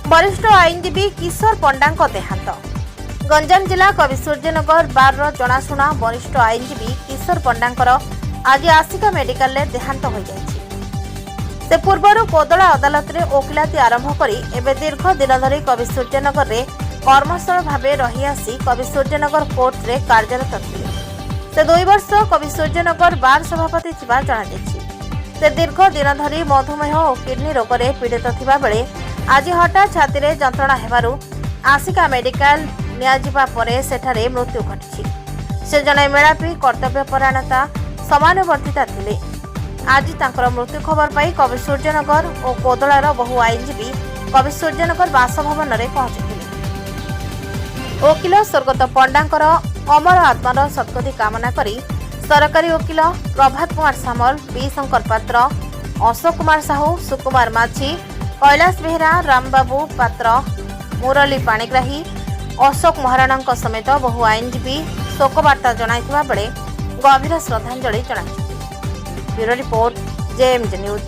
वरिष्ठ आईनजीवी किशोर पंडा देहांत। गंजाम जिला कविसूर्यनगर बार जनाशुना वरिष्ठ आईनजीवी किशोर पंडा आज आसिका मेडिकल देहांत हो जाएगी। से पूर्वर कोदला अदालत रे ओकिलाती आरंभ करी एवं दीर्घ दिन धरी कविसूर्यनगर रे कर्मस्थल भाव रही आसी कविसूर्यनगर कोर्ट रे कार्यरत थे। से 2 वर्ष कविसूर्यनगर बार सभापति थिबा जणा ଯାଇଛି। से दीर्घ दिन धरी मधुमेह और किडनी रोग रे पीड़ित थिबा बेले आज हठात छाती रे जंत्रणा हेबारु आसिका मेडिकल नियाजिबा परे सेठारे मृत्यु घटिछि। से जने मेलापी कर्तव्यपरायणता समानुवर्तिता थिले। आज तांकर मृत्यु खबर पाई कविसूर्यनगर और कोदलार बहु आईनजीवी कविसूर्यनगर बासभवन में पहुंचते। वकिल स्वर्गत पंडांकर अमर आत्मार सद्गति कामना करी सरकारी वकिल प्रभात कुमार सामल, बी शंकर पात्र, अशोक कुमार साहू, सुकुमार माझी, कैलाश बेहेरा, रामबाबू पात्र, मुरली पाणिग्राही, अशोक महाराणा समेत बहु आईनजीवी शोकबार्ता जणाइथिबा बेले गभीर श्रद्धांजलि जणाइछथि। Bureau report, JMJ news.